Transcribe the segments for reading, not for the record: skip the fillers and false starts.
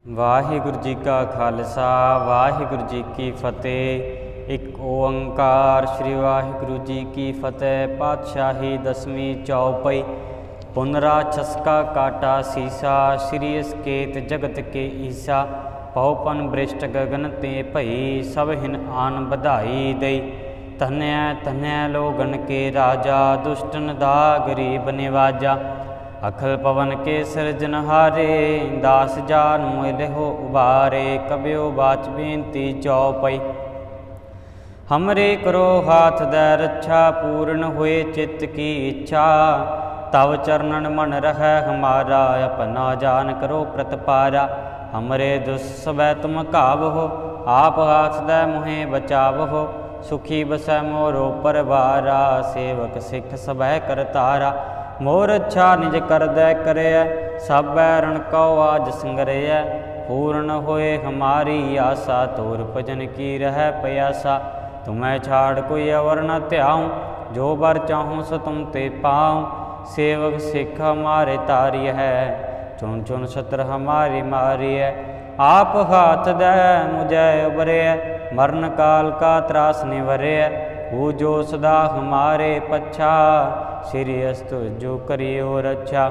ਵਾਹਿਗੁਰੂ ਜੀ ਕਾ ਖਾਲਸਾ ਵਾਹਿਗੁਰੂ ਜੀ ਕੀ ਫਤਿਹ। ਇੱਕ ਓੰਕਾਰ ਸ੍ਰੀ ਵਾਹਿਗੁਰੂ ਜੀ ਕੀ ਫਤਿਹ। ਪਾਤਸ਼ਾਹੀ ਦਸਵੀਂ ਚੌਪਈ। ਪੁਨਰਾ ਛਸਕਾ ਕਾਟਾ ਸੀਸਾ, ਸ੍ਰੀ ਅਸਕੇਤ ਜਗਤ ਕੇ ਈਸਾ। ਪਉਪਨ ਬ੍ਰਿਸ਼ਟ ਗਗਨ ਤੇ ਭਈ, ਸਭ ਹਿਨ ਆਨ ਵਧਾਈ ਦਈ। ਧਨਿਆ ਧਨਿਆ ਲੋਗਨ ਕੇ ਰਾਜਾ, ਦੁਸ਼ਟਨ ਦਾ ਗਰੀਬ ਨਿਵਾਜਾ। अखिल पवन के सिरजनहारे, दास जान मोह हो उबारे। कबियो बाच बेनती चौपई। हमरे करो हाथ दै रक्षा, पूर्ण हुए चित्त की इच्छा। तव चरणन मन रह हमारा, अपना जान करो प्रतिपारा। हमरे दुष्ट सबै तुम कावहो, आप हाथ दै मोहे बचावहो। सुखी बसै मोरो परवारा, सेवक सिख सबै करतारा। मोर अच्छा निज कर दै करे, सब बैरण कौ आज संगरय। पूर्ण होए हमारी आशा, तोर भजन की रह प्यासा। तुम्हें छाड़ कोई अवर न त्याऊँ, जो बर चाहूँ सो तुम ते पाऊँ। सेवक सिख हमारे तारी है, चुन चुन सत्र हमारी मारी है। आप हाथ दे मुझे उबरे, मरण काल का त्रास निवरे। वो जो सदा हमारे पच्छा, श्री अस्तु जो करियो रक्षा।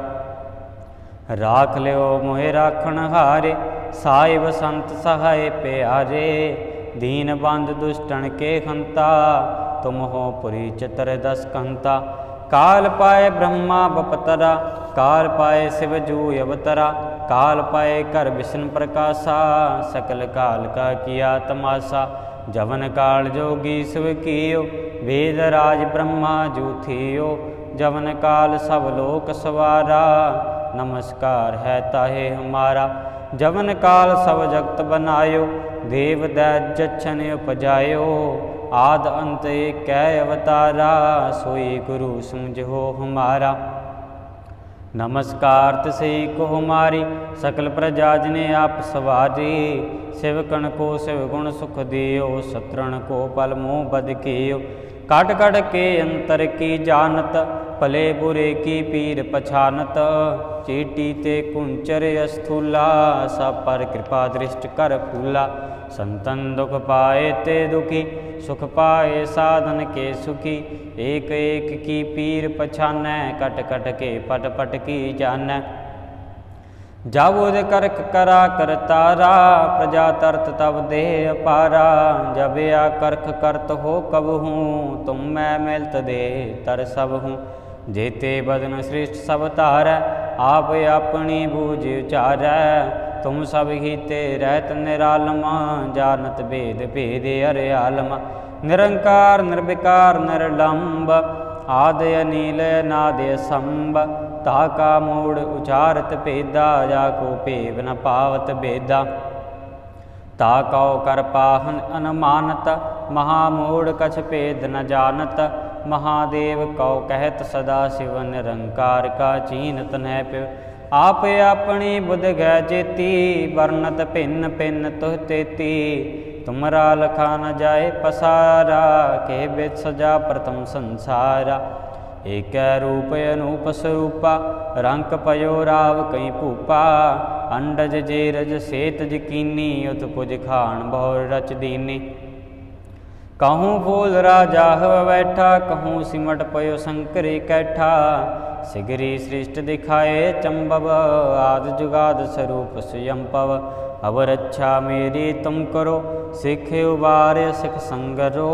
राख लियो मोहे राखण हारे, साहिब संत सहाय प्यारे। दीन बंद दुष्टन के हंता, तुम हो पुरी चतर दस कंता। काल पाए ब्रह्मा बपतरा, काल पाए शिव जू अवतरा। काल पाए कर विष्णु प्रकाशा, सकल काल का किया तमाशा। जवन काल जोगी शिव कियो, वेद राज ब्रह्मा जू थियो। जवन काल सब लोक सवारा, नमस्कार है ताहे हमारा। जवन काल सब जगत बनायो, देव दैत जच्छन उपजायो। आद अंत एक कै अवतारा, सोई गुरु समझो हमारा। नमस्कार तिसई को हमारी, सकल प्रजा जिने आप सवारी। शिवकण को शिव गुण सुख दियो, शत्रुन को पल मुँह बद कियो। काट काट के अंतर की जानत, भले बुरे की पीर पछानत। चीटी ते कुंचर अस्थूला, सब पर कृपा दृष्ट कर फूला। संतन दुख पाए ते दुखी, सुख पाए साधन के सुखी। एक एक की पीर पछानै, कट कट के पट पट की जानै। जाबुद करक करा करतारा, प्रजा तरत तब देह अपारा। जब या करख करत हो कब हूँ, तुम मैं मिलत दे तर सब हूँ। जेते बदन श्रेष्ठ सब तारै, आप अपनी बूझ उचारै। तुम सब ही ते रहत निरालमा, जानत भेद भेद अरे आलमा। निरंकार निर्विकार निरलंब, आदय नील नादय संब। ताका मूढ़ उचारत भेदा, जाको भेद न पावत भेदा। ताकौ कर पाहन अनुमानत, महामूढ़ कछ भेद न जानत। महादेव कौ कहत सदा शिव, निरंकार का चीनत न प्यो। आप अपनी बुध गै जेती, वर्णत भिन्न भिन्न तुह तेती। तुमरा लखा न जाए पसारा, के बिद सजा प्रथम संसारा। एक रूप अनूप स्वरूपा, रंक पयो राव कई भूपा। अंडज जेरज सेत जकीनी, उत पुज खान बहुर रच दीनी। कहूँ फूल राजा हव बैठा, कहूँ सिमट पयो शंकर कैठा। सिगरी सृष्ट दिखाए चंबव, आद जुगाद स्वरूप स्वयंपव। अब रक्षा मेरी तुम करो, सिख उबार सिख संगरो।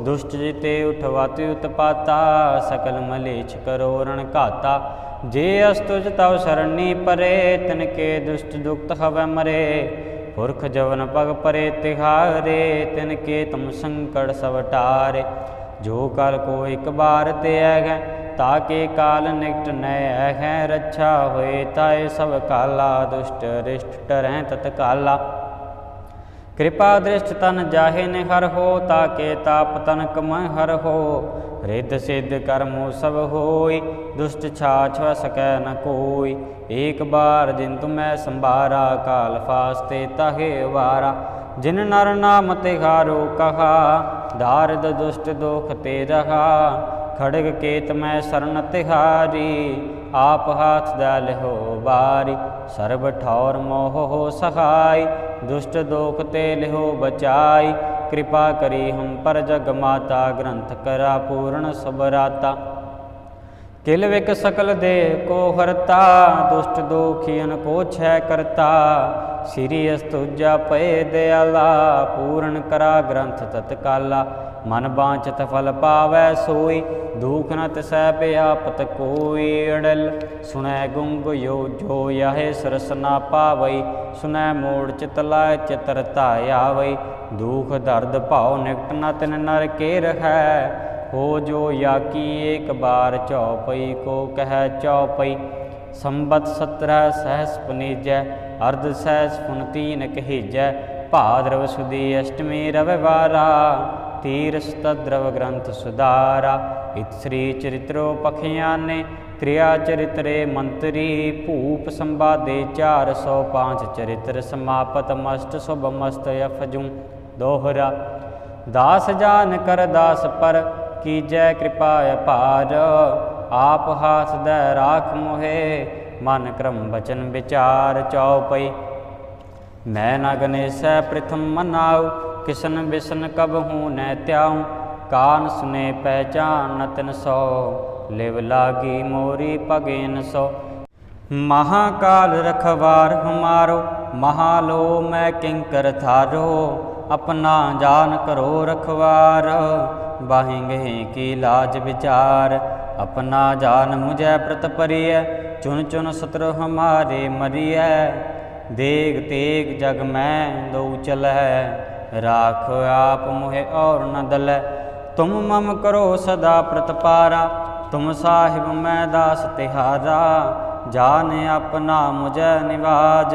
दुष्ट जिते उठवाते उत्पाता, सकल मलेच्छ करो रण घाता। जे अस्तुज तव शरणी परे, तिनके दुष्ट दुक्त हवै मरे। पुरख जवन पग परे तिहारे, तिनके तुम संकट सब टारे। जो कल को एक बार ते है, ताके काल निकट नय है। रक्षा होए ताए सब काला, दुष्ट रिष्ट टरैं तत्काला। कृपा दृष्ट तन जाहे निहर हो, ताके ताप तन कम हर हो। रिद्ध सिद्ध कर्मो सब होई, दुष्ट छाछ सकै न कोई। एक बार जिन तुम्हें संभारा, काल फास्ते ताहे वारा। जिन नर नाम तिहारो कहा, दारिद दुष्ट दोख ते रहा। खड़ग केत मैं शरण तिहारी, आप हाथ दल हो बारी, सर्ब ठौर मोह हो सहाय, दुष्ट दोख ते लिहो बचाई। कृपा करी हम पर जग माता, ग्रंथ करा पूर्ण सबराता। किल विक सकल देह को हरता, दुष्ट दोखियन को क्षय करता। श्री अस्तुजा पय दयाला, पूर्ण करा ग्रंथ तत्काला। मन बांछत फल पावै सोई, दुख न तिसै व्यापत कोई। अड़ल सुनै गुंग जो यह सरस ना पावई, सुनै मोड़ चित लाय चित्रता आवई। दुख दर्द भाव निकट न तिन नर के रहै, हो जो याकी एक बार चौपई को कह चौपई। संबत 17 सहस पुनीजै, अर्ध सहस पुन 3 कहीजै। भाद्रव सुदी अष्टमी रविवारा, तीरस तद्रव ग्रंथ सुधारा। इत श्री चरित्रो पखियाने, क्रिया चरित्रे मंत्री। भूप संवादे 405 चरित्र, समापत मस्त शुभ मस्त यफजूं दोहरा। दास जान कर दास पर, कीजै कृपा अपार। आप हाथ दै राख मोहे, मन क्रम बचन विचार चौपई। मैं न गणेशै प्रथम मनाऊ, किसन बिसन कब हूँ न त्याऊँ। कान सुने पहचान न तिन सौ, लिव लागी मोरी पगेन सौ। महाकाल रखवार हमारो, महालो मैं किंकर थारो। अपना जान करो रखवार, बाहेंगे की लाज विचार। अपना जान मुझे प्रत परिय, चुन चुन शत्रु हमारे मरिय। देग तेग जग में दो चलै, राख आप मोहे और न दलै। तुम मम करो सदा प्रतपारा, तुम साहिब मैं दास तिहारा। जाने अपना मुझे निवाज,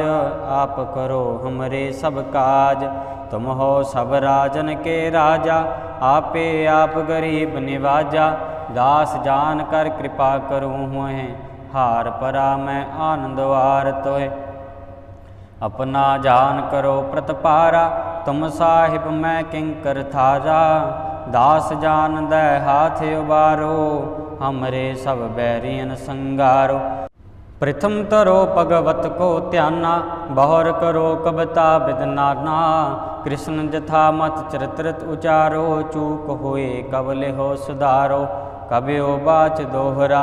आप करो हमरे सब काज। तुम हो सब राजन के राजा, आपे आप गरीब निवाजा। दास जान कर कृपा करूँ हुए, हार परा मैं आनंदवार तोहे। अपना जान करो प्रतपारा, तुम साहिब मैं किंकर थारा। दास जान दै हाथ उबारो, हमरे सब बैरियन संगारो। प्रथम तरो भगवत को ध्याना, बहुर करो कविता विद नाना। कृष्ण जथा मत चरित्रत उचारो, चूक होए कब लिहो सुधारो। कबियो बाच दोहरा,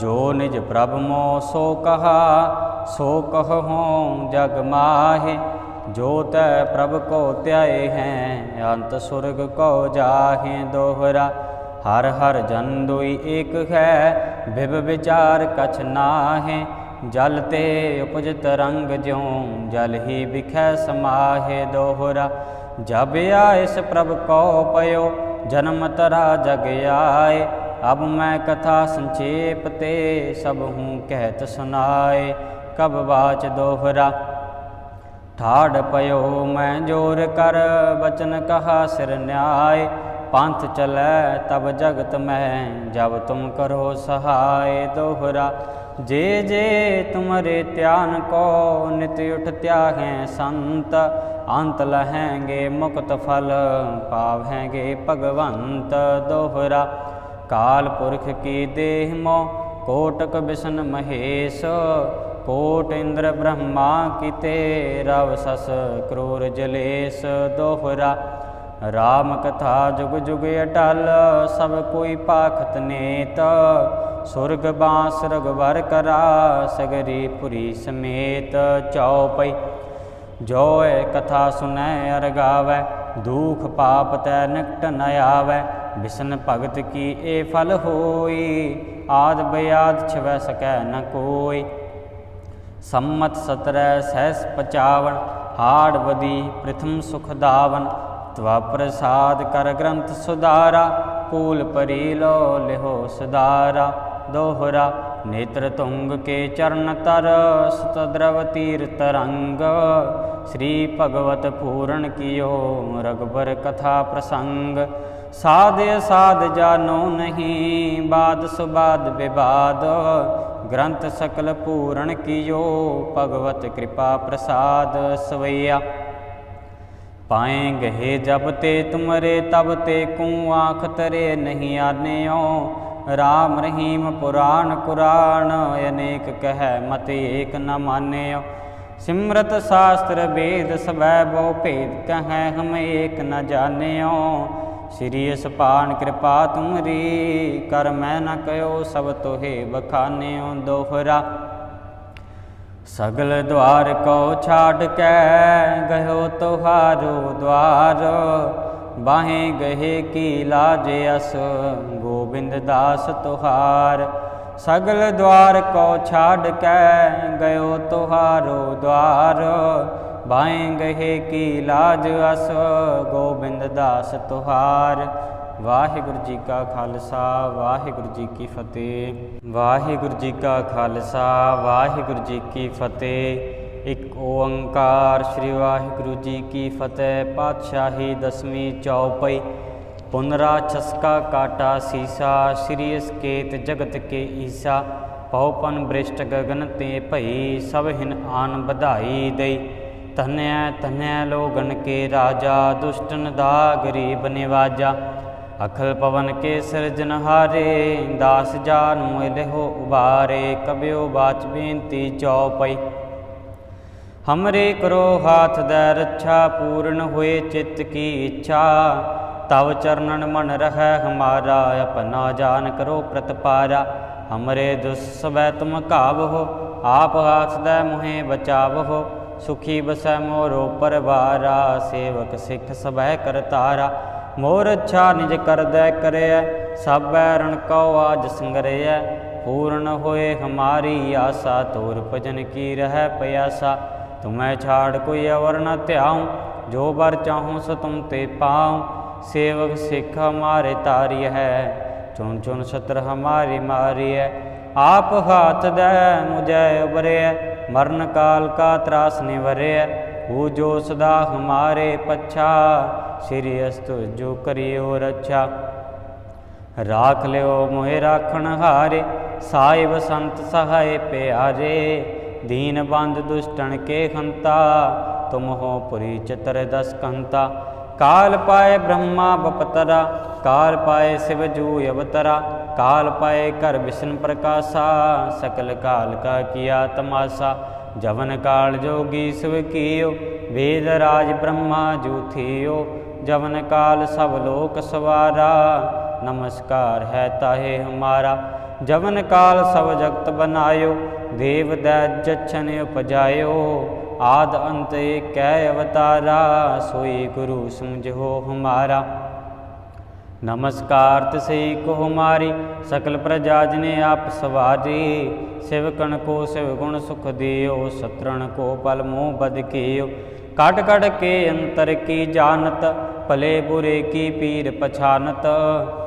जो निज प्रभ मों सो कहा। सो कहूँ जग माहे, जो तै प्रभ को त्याए हैं। अंत सुरग को जाहे दोहरा। हर हर जन दुई एक है, विभ विचार कछ नाहे। जल ते उपजत रंग ज्यों, जल ही बिखै समाहे दोहरा। जब आयस प्रभ को पयो, जन्म तरा जग आए। अब मैं कथा संक्षेप ते, सब हूँ कहत सुनाए। कब बाच दोहरा, ठाड़ पयो मैं जोर कर, बचन कहा सिर न्याय। पंथ चलै तब जगत में, जब तुम करो सहाय दोहरा। जे जे तुमरे त्यान को, नित उठ त्यागें संत। अंत लहेंगे मुक्त फल, पावेंगे भगवंत दोहरा। काल पुरख की देह मों, कोटक बिसन महेश। कोट इंद्र ब्रह्मा कीते, रव सस क्रूर जलेश दोहरा। राम कथा जुग जुग अटल, सब कोई पाखत नेत। सुरग बांस रघुबर करा, सगरी पुरी समेत चौपई। जोय कथा सुनै अर गावै, दुख पाप तै निकट न आवै। बिसन भगत की ए फल होई, आद बयाद छिवै सकै न कोई। सम्मत 17 सहस 55, हाड़ बदी प्रथम सुख दावन। त्वा प्रसाद कर ग्रंथ सुधारा, कूल परी लो लिहो सुधारा दोहरा। नेत्र तुंग के चरण तर, सुतद्रव तीर तरंग। श्री भगवत पूरण कियो, रघुबर कथा प्रसंग। साध साध जानो नहीं, बाद सुबाद विवाद। ग्रंथ सकल पूरण कियो, भगवत कृपा प्रसाद सवैया। पाएंगे जब ते तुमरे तब ते, कूँ आँख तरे नहीं आन्यो। राम रहीम पुराण कुरान अनेक कह मत एक न मान्यो। सिमरत शास्त्र वेद सबै बहु भेद कहें हम एक न जान्यो। श्री सपान कृपा तुमरी कर मैं न कहो सब तोहे बखान्यो। दोहरा सगल द्वार को छाड़ के गयो तुहारो द्वार। बाहें गहे की लाज अस गोविंद दास तुहार। सगल द्वार को छाड़ के गयो तुहारो द्वार। बाएं गहे की लाज अस गोबिंद दास तुहार। वाहिगुरु जी का खालसा वाहिगुरु जी की फतेह। वाहिगुरु जी का खालसा वाहिगुरु जी की फतेह। एक ओंकार श्री वाहिगुरु जी की फतेह। पातशाही दसवीं चौपाई। पुनरा छसका काटा सीसा श्री स्केत जगत के ईसा। पौपन बृष्ट गगन ते भई सब हिन आन बधाई दई। धन्य धन्य लोगन के राजा दुष्टन दा गरीब निवाजा। अखिल पवन के सिरजनहारे दास जान मोह हो उबारे। कब्यो बाच बेनती चौपाई। हमरे करो हाथ दै रक्षा पूर्ण हुए चित्त की इच्छा। तव चरणन मन रह हमारा अपना जान करो प्रतपारा। हमरे दुस्सबै तुम काबहो आप हाथ दै मुहे बचावहो। सुखी बसै मोरो परवारा सेवक सिख सबै करतारा। मोर अच्छा निज कर दै करे सब बैरण को आज संगरे। पूर्ण होए हमारी आशा तोर भजन की रह प्यासा। तुम्हें छाड़ कोई अवर न त्याऊँ जो बर चाहूँ सो तुम ते पाऊँ। सेवक सिख हमारे तारी है चुन चुन सत्र हमारी मारी है। आप हाथ दे मुझे उबरे मरण काल का त्रास निवरे। वो जो सदा हमारे पच्छा श्री अस्तु जो करियो रक्षा। राख लियो मोहे राखण हारे साहिब संत सहाय प्यारे। दीन बंद दुष्टन के हंता तुम हो पुरी चतर दस कंता। काल पाए ब्रह्मा बपतरा काल पाए शिव जू अवतरा। काल पाए कर विष्णु प्रकाशा सकल काल का किया तमाशा। जवन काल जोगी शिव कियो वेद राज ब्रह्मा जू थियो। जवन काल सब लोक सवारा नमस्कार है ताहे हमारा। जवन काल सब जगत बनायो देव दैत जच्छन उपजायो। आद अंत एक कै अवतारा सोई गुरु समझ हो हमारा। नमस्कार तिसई को हमारी सकल प्रजा जिने आप सवारी। सेवकन को शिव गुण सुख दियो सत्रण को पल मुँह बद कियो। काट काट के अंतर की जानत भले बुरे की पीर पछानत।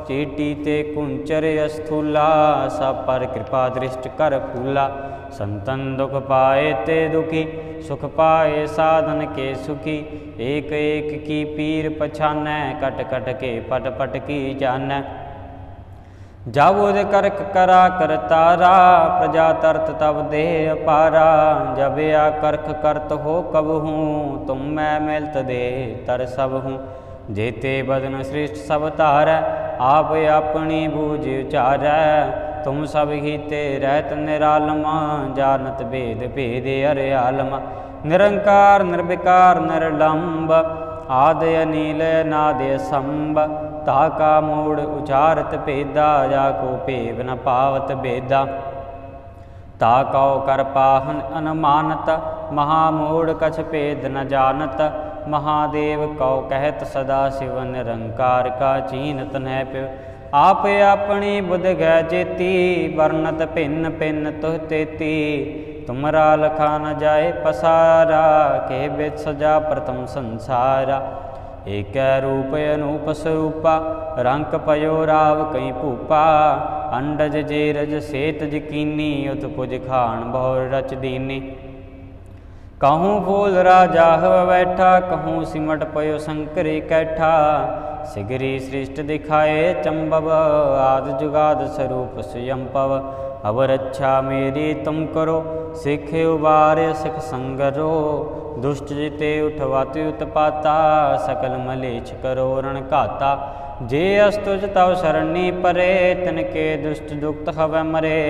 चीटी ते कुंचर अस्थूला सब पर कृपा दृष्ट कर फूला। संतन दुख पाए ते दुखी सुख पाए साधन के सुखी। एक एक की पीर पछानै कट कट के पट पट की जानै। जाबुद करक करा कर तारा प्रजा तरत तब देह अपारा। जब या करख करत हो कब हूँ तुम मैं मिलत दे तर सब हूँ। जेते बदन श्रेष्ठ सब तारै आप अपनी बूझ उचारै। तुम सब ही ते रहत निरालमा जानत भेद भेद अरे आलमा। निरंकार निर्विकार निरलंब आदय नील नादय संब। ताका मूड उचारत भेदा जाको भेव न पावत भेदा। ताकौ कर पाहन अनुमानत महामूढ़ कछ भेद न जानत। महादेव कौ कहत सदा शिव निरंकार का चीनत न प्यो। आप अपनी बुध गै जेती वर्णत भिन्न भिन्न तुह तेती। तुमरा लखा न जाए पसारा के बिद सजा प्रथम संसारा। एक रूप अनूप स्वरूपा रंक पयो राव कई भूपा। अंडज जेरज सेत जकीनी उत पुज खान बहुर रच दीनी। कहूँ फूल राजा हव बैठा कहूँ सिमट पयो शंकर कैठा। सिगरी सृष्ट दिखाए चंबव आद जुगाद स्वरूप स्वयंपव। अब रक्षा मेरी तुम करो सिख उबार सिख संगरो। दुष्ट जिते उठवाति उत्पाता, सकल मलेच्छ करो रण घाता। जे अस्तुज तव शरणी परे, तिनके दुष्ट दुक्त हवै मरे।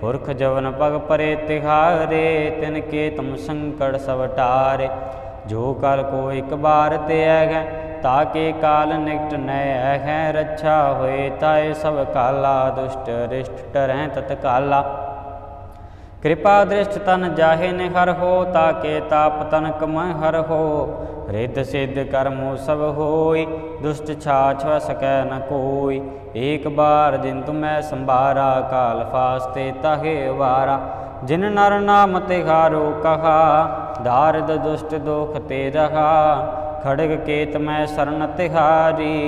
पुरख जवन पग परे तिहारे, तिनके तुम संकट सब टारे। जो कल को एक बार ते है, ताके काल निकट नय है। रक्षा होए ताए सब काला, दुष्ट रिष्ट टरैं तत्काला। कृपा दृष्ट तन जाहे निहर हो, ताके ताप तन कमह हर हो। रिद्ध सिद्ध कर्मो सब होई, दुष्ट छाछ सकै न कोई। एक बार जिन तुम्हें संभारा, काल फास्ते ताहे वारा। जिन नर नाम तिहारो कहा, दारिद दुष्ट दोख ते रहा। खड़ग केत में शरण तिहारी,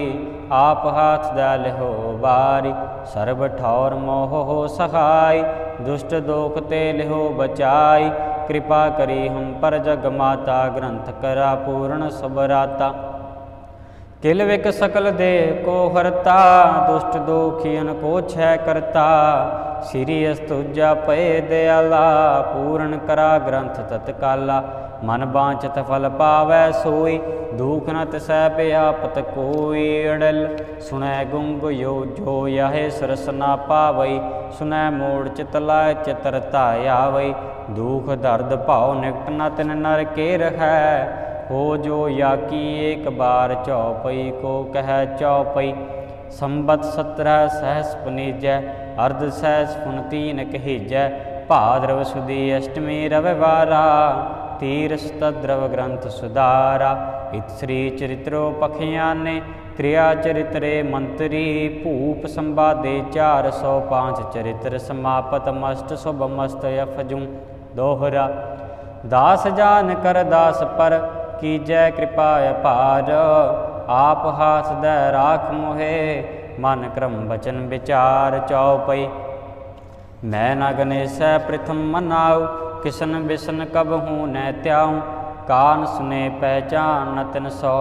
आप हाथ दल हो बारी। सर्व ठौर मोह हो सहाय, दुष्ट दोख ते लिहो बचाई। कृपा करी हम पर जग माता, ग्रंथ करा पूर्ण सबराता। किल विक सकल देह को हरता, दुष्ट दोखियन को क्षय करता। श्री अस्तुजा पय दयाला, पूर्ण करा ग्रंथ तत्काला। मन बांछत फल पावै सोई, दुख न तिसै व्यापत कोई। अड़ल सुनै गुंग यो जो याहे सरस ना पावई। सुनै मोड़ चित लाय चित्रता आवई। दुख दर्द भाव निकट न तिन नर के रहै। हो जो याकी एक बार चौपई को कह चौपई। संबत 17 सहस पुनीजै, अर्ध सहस पुन 3 कहीजै। भाद्रव सुदी अष्टमी रविवारा, तीरस तद्रव ग्रंथ सुधारा। इत श्री चरित्रो पखियाने, क्रिया चरित्रे मंत्री। भूप संवादे 405 चरित्र, समापत मस्त शुभ मस्त यफजूं दोहरा। दास जान कर दास पर, कीजै कृपा अपार। आप हाथ दै राख मोहे, मन क्रम वचन विचार चौपई। मैं न गणेशै प्रथम मनाऊ, किसन बिसन कब हूँ न त्याऊँ। कान सुने पहचान न तिन सौ,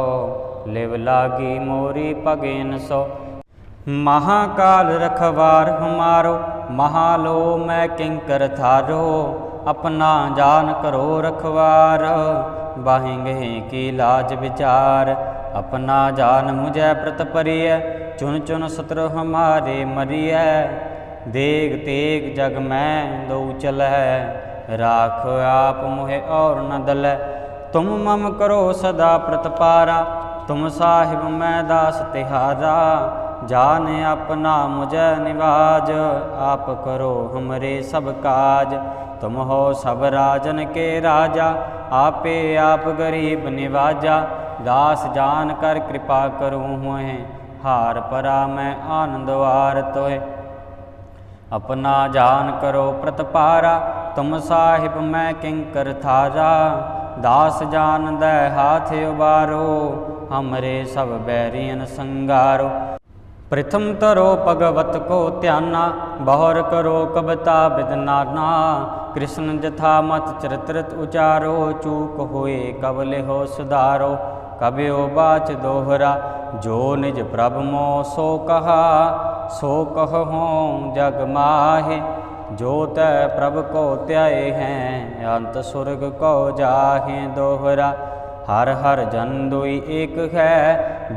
लिव लागी मोरी पगेन सौ। महाकाल रखवार हमारो, महालो मैं किंकर थारो। अपना जान करो रखवार, बाहेंगे की लाज विचार। अपना जान मुझे प्रत परिय, चुन चुन शत्रु हमारे मरिय। देग तेग जग में दो चलै, राख आप मुहे और न दलै। तुम मम करो सदा प्रतपारा, तुम साहिब मैं दास तिहारा। जाने अपना मुझे निवाज, आप करो हमरे सब काज। तुम हो सब राजन के राजा, आपे आप गरीब निवाजा। दास जान कर कृपा करूँ हुए, हार परा मैं आनंदवार तोहे। अपना जान करो प्रतपारा, तुम साहिब मैं किंकर थारा। दास जान दै हाथ उबारो, हमरे सब बैरियन संगारो। प्रथम तरो भगवत को ध्याना, बहुर करो कविता विद नाना। कृष्ण जथा मत चरित्र उचारो, चूक होए कबले हो सुधारो। कबियो बाच दोहरा, जो निज प्रभ मो सो कहा। सो कहूँ जग माहे, जो तै प्रभ को त्याए हैं। अंत स्वर्ग को जाहे दोहरा। हर हर जन दुई एक है,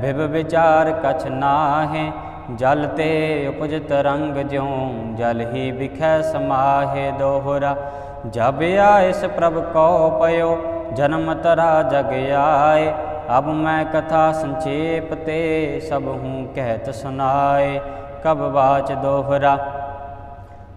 विभ विचार कछ नाहे। जल ते उपजत रंग ज्यों, जल ही बिखै समाहे दोहरा। जब आयस प्रभ को पयो, जन्म तरा जग आए। अब मैं कथा संक्षेप ते, सब हूँ कहत सुनाए। कब बाच दोहरा,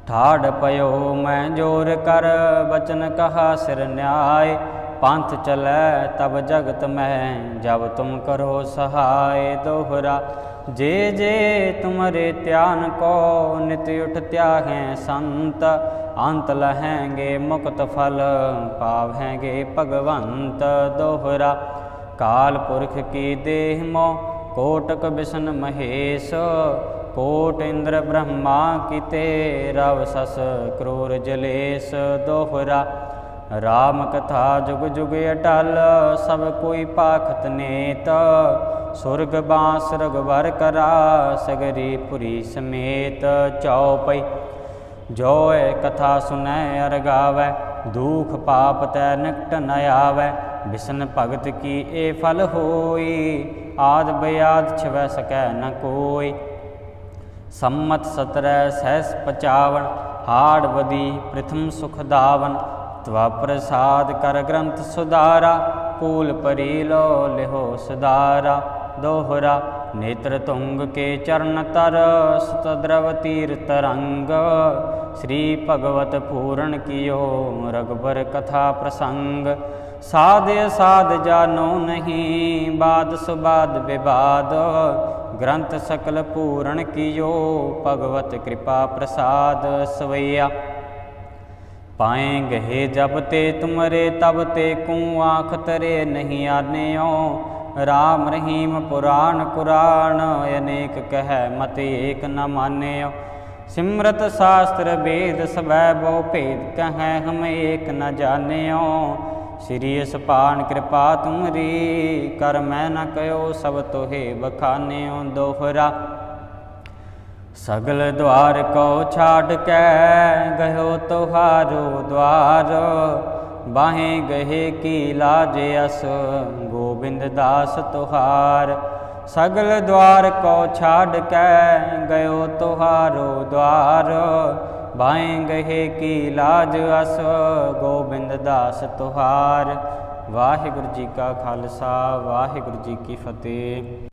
ठाड़ पयो मैं जोर कर। बचन कहा सिर न्याय, पंथ चलै तब जगत में। जब तुम करो सहाय दोहरा। जे जे तुमरे त्यान को, नित उठ त्यागें संत। अंत लहेंगे मुक्त फल, पावेंगे भगवंत दोहरा। काल पुरख की देह मो, कोटक बिसन महेश। कोट इंद्र ब्रह्मा की रव सस क्रूर जलेश दोहरा। राम कथा जुग जुग अटल, सब कोई पाखत नेत। सुरग बांस रघुबर करा, सगरी पुरी समेत चौपई। जोय कथा सुनै अर गावै, दुख पाप तै निकट न आवै। बिसन भगत की ए फल होई। आद बयाद छवै सकै न कोई। सम्मत 17 सहस 55 हाड़ बदी प्रथम सुख दावन। त्वा प्रसाद कर ग्रंथ सुधारा पूल परी लो लिहो सुधारा। दोहरा नेत्र तुंग के चरण तर सुतद्रव तीर तरंग। श्री भगवत पूरण कियो रघुबर कथा प्रसंग। साध साध जानो नहीं बाद सुबाद विवाद। ग्रंथ सकल पूरण कियो भगवत कृपा प्रसाद सवैया। पाएंगे हे जब ते तुमरे तब ते कूँ आँख तरे नहीं आन्यो। राम रहीम पुराण कुरान अनेक कह मत एक न मान्यो। सिमरत शास्त्र वेद सबै बहु भेद कह हम एक न जान्यो। श्री सपान कृपा तुमरी कर मैं न कयो सब तोहे बखान्यो। दोहरा सगल द्वार को छाड़ के गयो तोहारो द्वार। बाहें गहे की लाज अस गोविंद दास तुहार। सगल द्वार को छाड़ के गयो तोहारो द्वार। बाहें गहे की लाज अस गोविंद दास तुहार। वाहिगुरु जी का खालसा वाहिगुरु जी की फतेह।